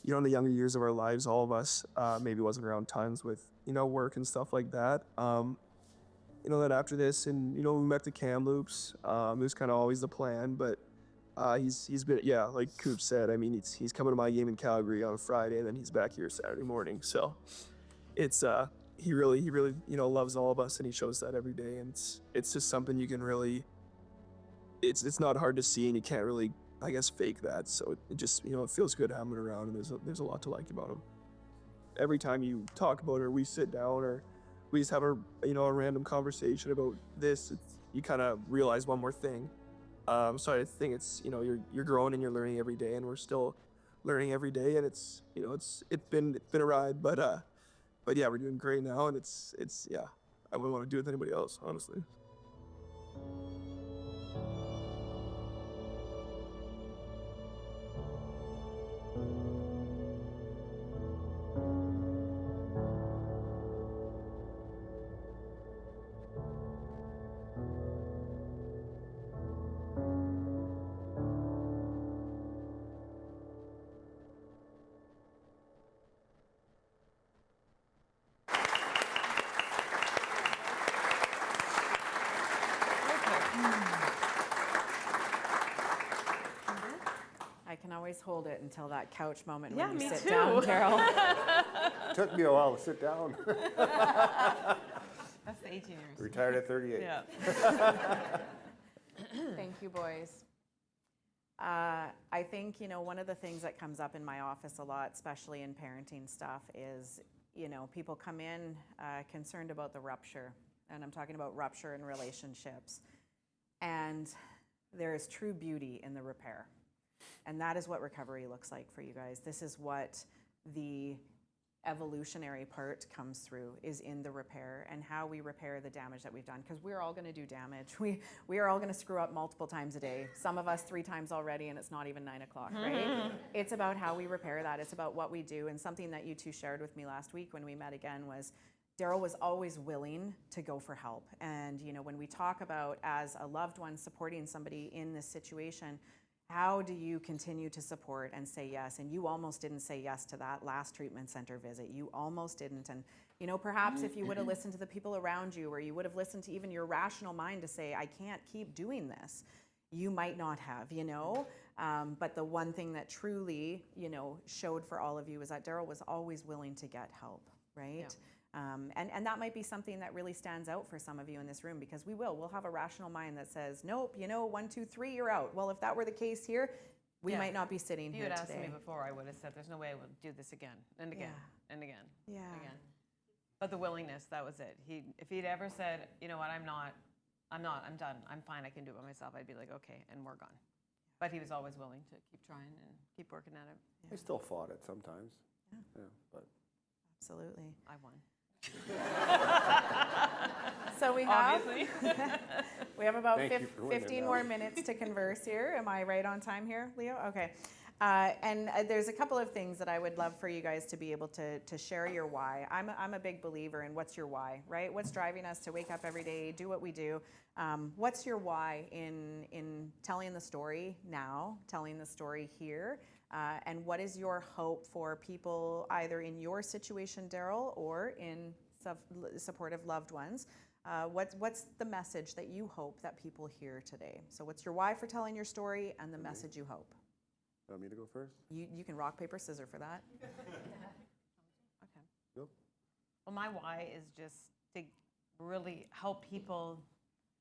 In the younger years of our lives, all of us maybe wasn't around tons with, work and stuff like that. Then after this, and, we met the Kamloops. It was kind of always the plan, but he's been, like Coop said, I mean, he's coming to my game in Calgary on Friday, and then he's back here Saturday morning. So it's, he really, loves all of us, and he shows that every day. And it's just something you can really, it's not hard to see, and you can't really, I guess, fake that. So it just, it feels good having him around, and there's a lot to like about him. Every time you talk about it, or we sit down, or we just have a random conversation about this, you kind of realize one more thing. So I think it's, you're growing and you're learning every day, and we're still learning every day, and it's been a ride, but yeah, we're doing great now, and it's I wouldn't want to do it with anybody else, honestly. I can always hold it until that couch moment Yeah, when you me sit too. down, Darryl. Took me a while to sit down. That's the 18 years. Retired at 38. Yeah. Thank you, boys. I think, one of the things that comes up in my office a lot, especially in parenting stuff, is, people come in concerned about the rupture. And I'm talking about rupture in relationships. And there is true beauty in the repair. And that is what recovery looks like for you guys. This is what the evolutionary part comes through, is in the repair and how we repair the damage that we've done, because we're all going to do damage. We are all going to screw up multiple times a day, some of us 3 times already, and it's not even 9 o'clock, right? It's about how we repair that. It's about what we do. And something that you two shared with me last week when we met again was Darryl was always willing to go for help. And when we talk about, as a loved one, supporting somebody in this situation, how do you continue to support and say yes? And you almost didn't say yes to that last treatment center visit. You almost didn't. And, perhaps if you would have listened to the people around you, or you would have listened to even your rational mind to say, I can't keep doing this, you might not have, But the one thing that truly, showed for all of you is that Darryl was always willing to get help, right? Yeah. And that might be something that really stands out for some of you in this room, because we'll have a rational mind that says, nope, 1, 2, 3, you're out. Well, if that were the case here, we might not be sitting here today. If you had asked me before, I would have said, there's no way I would do this again and again and again. Yeah. Again. But the willingness, that was it. If he'd ever said, you know what, I'm done, I'm fine, I can do it by myself, I'd be like, okay, and we're gone. But he was always willing to keep trying and keep working at it. I still fought it sometimes. Yeah, but Absolutely. I won. So we have Obviously. we have about Thank you for winning 15 that more one. minutes to converse here. Am I right on time here, Leo? Okay. And there's a couple of things that I would love for you guys to be able to share your why. I'm a big believer in what's your why, right? What's driving us to wake up every day, do what we do? What's your why in telling the story now, telling the story here? And what is your hope for people either in your situation, Darryl, or in supportive loved ones? What's the message that you hope that people hear today? So what's your why for telling your story and the message you hope? want me to go first? You can rock, paper, scissors for that. Okay. Go. Well, my why is just to really help people.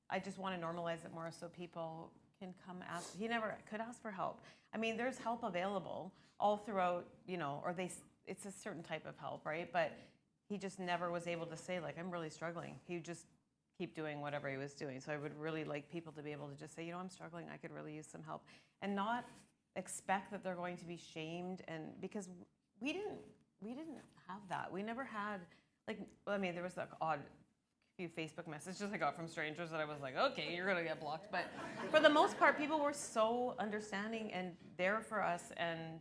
I just want to normalize it more so people can come ask. He never could ask for help. I mean, there's help available all throughout, it's a certain type of help, right? But he just never was able to say, like, I'm really struggling. He would just keep doing whatever he was doing. So I would really like people to be able to just say, I'm struggling, I could really use some help. And not expect that they're going to be shamed, and because we didn't have that. We never had, there was that odd few Facebook messages I got from strangers that I was like, okay, you're gonna get blocked. But for the most part, people were so understanding and there for us, and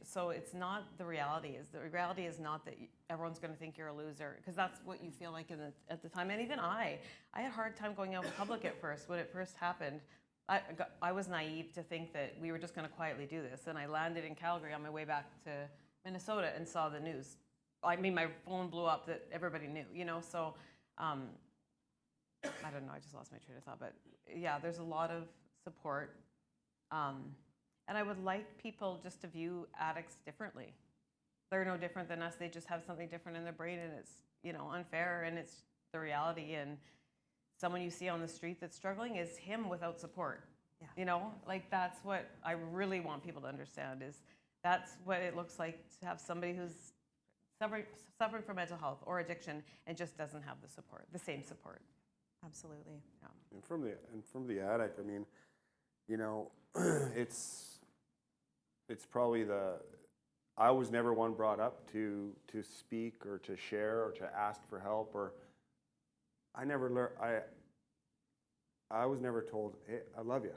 so it's not the reality. The reality is not that everyone's going to think you're a loser, because that's what you feel like at the time. And even I had a hard time going out in public at first. When it first happened, I was naive to think that we were just going to quietly do this. And I landed in Calgary on my way back to Minnesota and saw the news. I mean, my phone blew up that everybody knew, So I don't know. I just lost my train of thought. But yeah, there's a lot of support. And I would like people just to view addicts differently. They're no different than us. They just have something different in their brain, and it's, unfair, and it's the reality. And someone you see on the street that's struggling is him without support. Yeah. That's what I really want people to understand, is that's what it looks like to have somebody who's suffering from mental health or addiction and just doesn't have the same support. Absolutely. Yeah. And from the addict, I mean, it's probably I was never one brought up to speak or to share or to ask for help, or I never learned. I was never told, hey, I love you.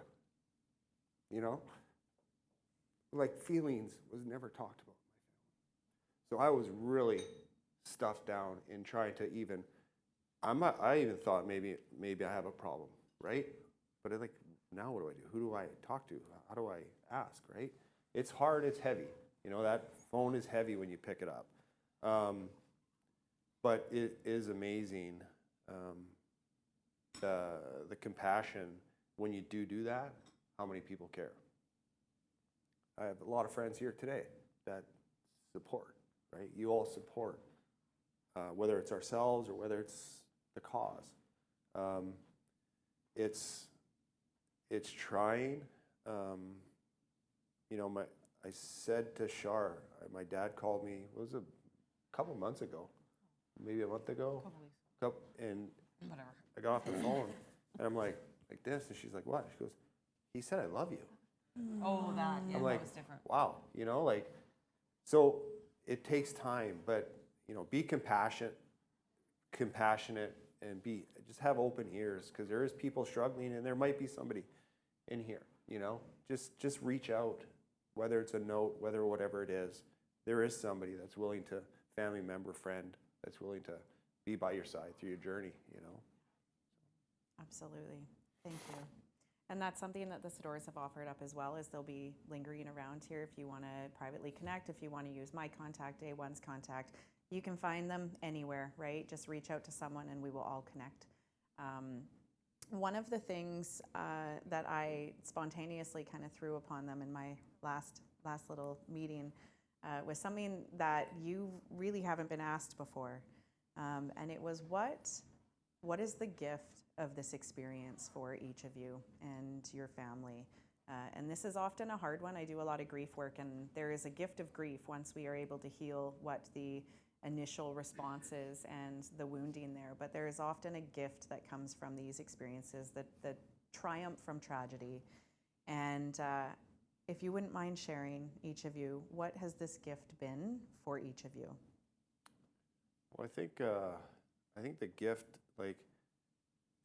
Like, feelings was never talked about. So I was really stuffed down in trying to even. I even thought maybe I have a problem, right? But now what do I do? Who do I talk to? How do I ask, right? It's hard, it's heavy. That phone is heavy when you pick it up. But it is amazing, the compassion when you do that, how many people care. I have a lot of friends here today that support, right? You all support, whether it's ourselves or whether it's the cause. it's trying. You know, I said to Shar, my dad called me, what was it, a couple months ago, maybe a month ago? And Whatever. I got off the phone, and I'm like this, and she's like, what? She goes, he said I love you. Oh, that, yeah, I'm that like, was different. wow, you know, like, so it takes time, but, you know, be compassionate, and just have open ears, because there is people struggling, and there might be somebody in here, you know, just reach out, whether it's a note, whatever it is, there is somebody that's willing to, family member, friend, that's willing to be by your side through your journey, you know. Absolutely. Thank you. And that's something that the Sydors have offered up as well, is they'll be lingering around here if you want to privately connect, if you want to use my contact, A1's contact. You can find them anywhere, right? Just reach out to someone and we will all connect. One of the things that I spontaneously kind of threw upon them in my last little meeting was something that you really haven't been asked before. And it was, what is the gift of this experience for each of you and your family? And this is often a hard one. I do a lot of grief work, and there is a gift of grief once we are able to heal what the initial response is and the wounding there. But there is often a gift that comes from these experiences, the triumph from tragedy. And if you wouldn't mind sharing, each of you, what has this gift been for each of you? Well, I think the gift, like,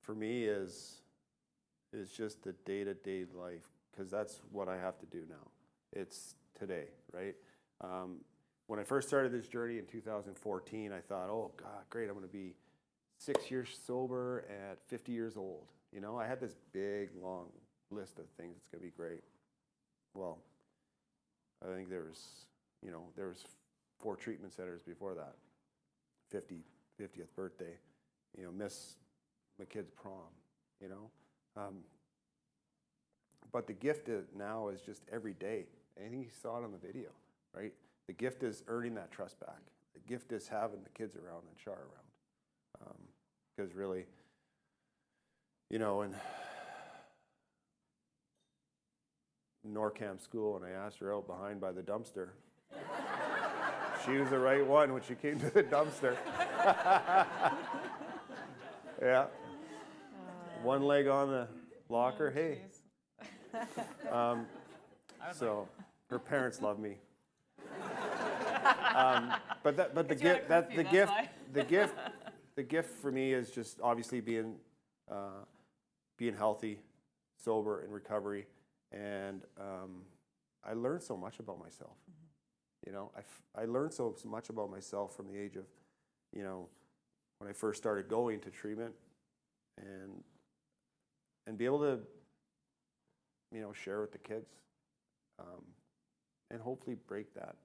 for me is just the day-to-day life, because that's what I have to do now. It's today, right? When I first started this journey in 2014, I thought, oh God, great, I'm going to be 6 years sober at 50 years old. You know, I had this big, long list of things that's going to be great. Well, I think there was 4 treatment centers before that. 50th birthday, you know, miss my kid's prom, you know. But the gift now is just every day. I think you saw it on the video, right? The gift is earning that trust back. The gift is having the kids around and Char around. Because really, you know, in NORCAM school, and I asked her out behind by the dumpster, she was the right one when she came to the dumpster. Yeah. One leg on the locker. Hey. So her parents love me. But the gift for me is just obviously being healthy, sober, in recovery, and I learned so much about myself. You know, I learned so much about myself from the age of, you know, when I first started going to treatment, and be able to, you know, share with the kids, and hopefully break that.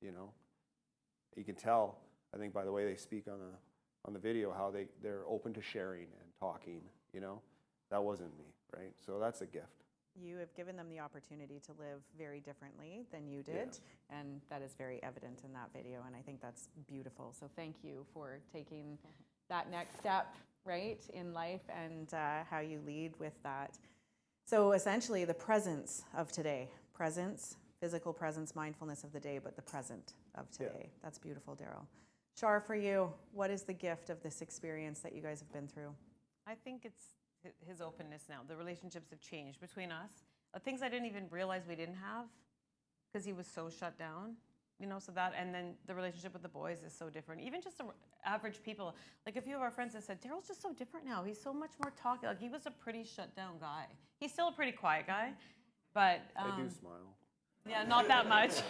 You know, you can tell, I think, by the way they speak on the video, how they're open to sharing and talking. You know, that wasn't me, right? So that's a gift. You have given them the opportunity to live very differently than you did, and that is very evident in that video, and I think that's beautiful. So thank you for taking that next step, right, in life, and how you lead with that. So essentially the presence of today, physical presence, mindfulness of the day, but the present of today. Yeah. That's beautiful, Darryl. Char, for you, what is the gift of this experience that you guys have been through? I think it's his openness now. The relationships have changed between us. Things I didn't even realize we didn't have, because he was so shut down, you know, so that, and then the relationship with the boys is so different. Even just average people, like a few of our friends have said, Darryl's just so different now. He's so much more talkative. Like, he was a pretty shut down guy. He's still a pretty quiet guy, but I do smile. Yeah, not that much.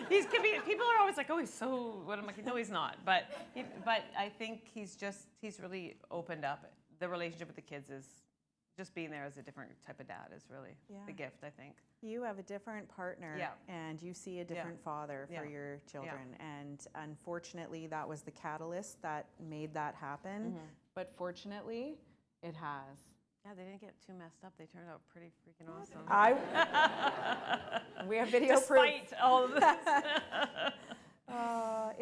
People are always like, oh, he's so, what am I, no, he's not. But I think he's really opened up. The relationship with the kids is just being there as a different type of dad is really the gift, I think. You have a different partner, and you see a different father for your children. And unfortunately, that was the catalyst that made that happen. Mm-hmm. But fortunately, it has. Yeah, they didn't get too messed up. They turned out pretty freaking awesome. We have video proof. Despite all of this.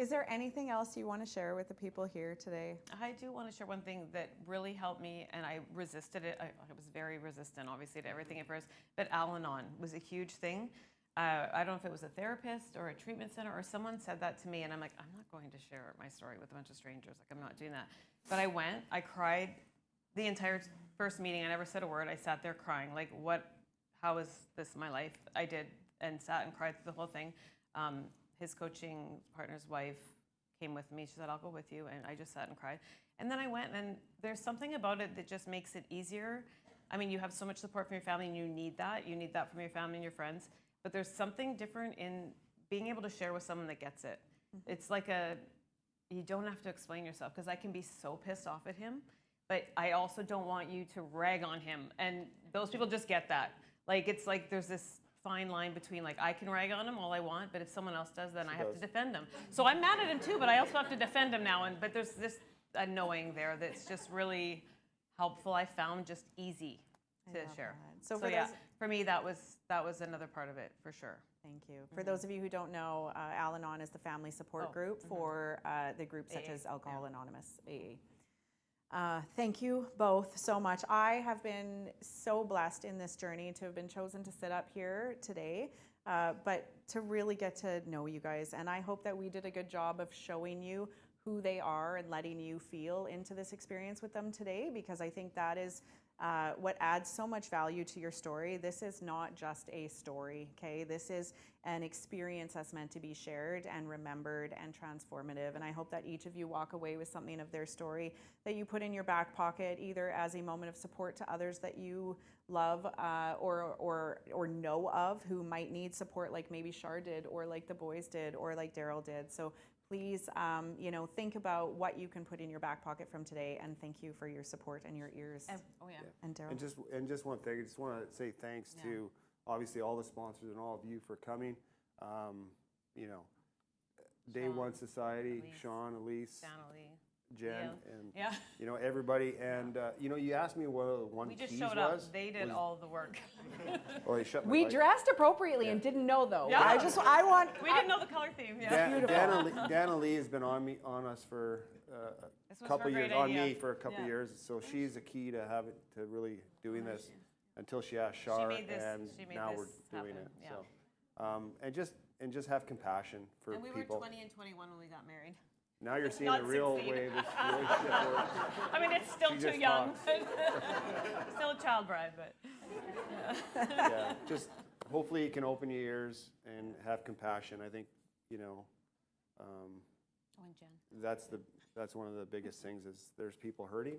Is there anything else you want to share with the people here today? I do want to share one thing that really helped me, and I resisted it. I was very resistant, obviously, to everything at first, but Al-Anon was a huge thing. I don't know if it was a therapist or a treatment center or someone said that to me, and I'm like, I'm not going to share my story with a bunch of strangers. Like, I'm not doing that. But I went, I cried the entire first meeting. I never said a word. I sat there crying. Like, how is this my life? I did, and sat and cried through the whole thing. His coaching partner's wife came with me. She said, I'll go with you. And I just sat and cried. And then I went, and there's something about it that just makes it easier. I mean, you have so much support from your family, and you need that. You need that from your family and your friends. But there's something different in being able to share with someone that gets it. Mm-hmm. It's like you don't have to explain yourself, because I can be so pissed off at him, but I also don't want you to rag on him. And those people just get that. Like, it's like there's this fine line between, like, I can rag on him all I want, but if someone else does, then I have to defend him. So I'm mad at him too, but I also have to defend him now. But there's this knowing there that's just really helpful. I found just easy to share. So for me, that was another part of it for sure. Thank you. For those of you who don't know, Al-Anon is the family support group for the groups such as Alcohol Anonymous, AA. Thank you both so much. I have been so blessed in this journey to have been chosen to sit up here today, but to really get to know you guys. And I hope that we did a good job of showing you who they are and letting you feel into this experience with them today, because I think that is what adds so much value to your story. This is not just a story, okay? This is an experience that's meant to be shared and remembered and transformative. And I hope that each of you walk away with something of their story that you put in your back pocket, either as a moment of support to others that you love or know of who might need support, like maybe Shar did, or like the boys did, or like Darryl did. So please, think about what you can put in your back pocket from today, and thank you for your support and your ears. And Darryl. And just one thing, I just want to say thanks to obviously all the sponsors and all of you for coming. Day One Society, Elise. Sean, Elise, Jen, Leo. and everybody. And you asked me what the one We just keys showed up. was. They did all the work. Oh, they shut my We mic. dressed appropriately and didn't know though. Yeah. We We didn't know the color theme. Yeah. Dana Lee has been on us for This a was couple a great years, on idea. me for a couple Yeah. years. So she's the key to really doing this until she asked Shar, made this and now we're this doing happen, it. yeah. So, and just have compassion for And we were people. 20 and 21 when we got married. Now you're seeing not the real 16. way this relationship works. I mean, it's still She too just young. talks. Still a child bride, but. Yeah, just hopefully you can open your ears and have compassion. I think that's one of the biggest things is there's people hurting,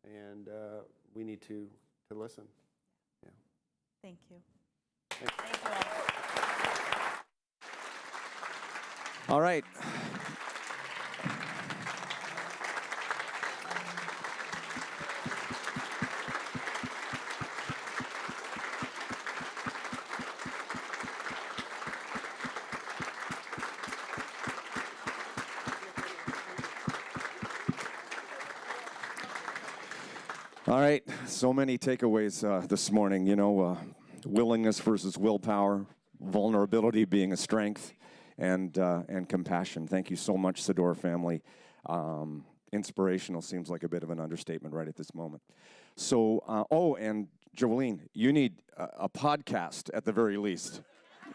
and we need to listen. Yeah. Thank you. Thank you all. All right. All right, so many takeaways this morning, willingness versus willpower, vulnerability being a strength, and compassion. Thank you so much, Sydor family. Inspirational seems like a bit of an understatement right at this moment. So, and Jolene, you need a podcast at the very least.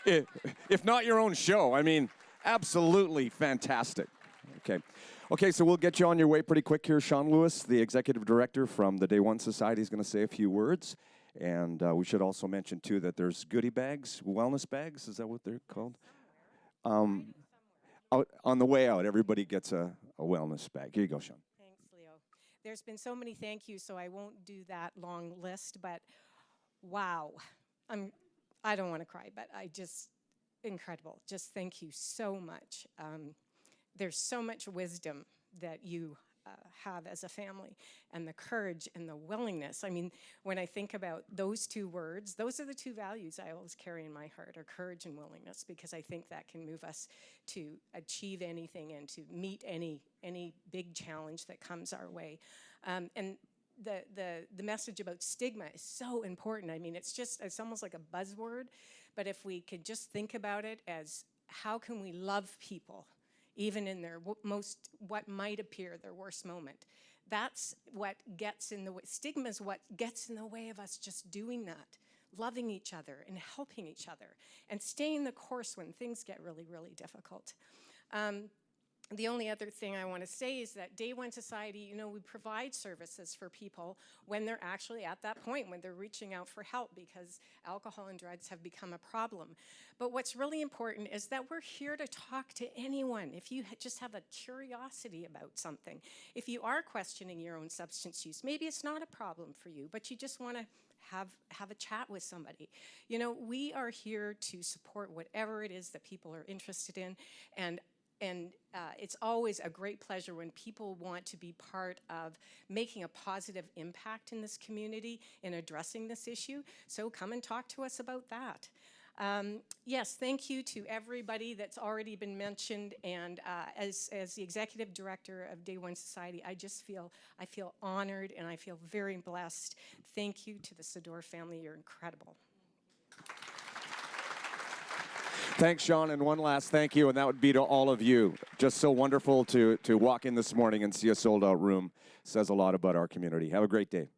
If not your own show, I mean, absolutely fantastic. Okay, so we'll get you on your way pretty quick here. Sean Lewis, the executive director from the Day One Society, is going to say a few words. And we should also mention, too, that there's goodie bags, wellness bags. Is that what they're called? On the way out, everybody gets a wellness bag. Here you go, Sean. Thanks, Leo. There's been so many thank yous, so I won't do that long list, but wow. I don't want to cry, but incredible. Just thank you so much. There's so much wisdom that you have as a family, and the courage and the willingness. I mean, when I think about those two words, those are the two values I always carry in my heart, are courage and willingness, because I think that can move us to achieve anything and to meet any big challenge that comes our way. And the message about stigma is so important. I mean, it's almost like a buzzword, but if we could just think about it as how can we love people even in their what might appear their worst moment. That's what gets in the way. Stigma is what gets in the way of us just doing that, loving each other and helping each other and staying the course when things get really, really difficult. The only other thing I want to say is that Day One Society, you know, we provide services for people when they're actually at that point, when they're reaching out for help because alcohol and drugs have become a problem. But what's really important is that we're here to talk to anyone. If you just have a curiosity about something, if you are questioning your own substance use, maybe it's not a problem for you, but you just want to have a chat with somebody. You know, we are here to support whatever it is that people are interested in, and it's always a great pleasure when people want to be part of making a positive impact in this community in addressing this issue. So come and talk to us about that. Yes, thank you to everybody that's already been mentioned. And as the executive director of Day One Society, I feel honored and I feel very blessed. Thank you to the Sydor family. You're incredible. Thanks, Sean, and one last thank you, and that would be to all of you. Just so wonderful to walk in this morning and see a sold-out room. Says a lot about our community. Have a great day.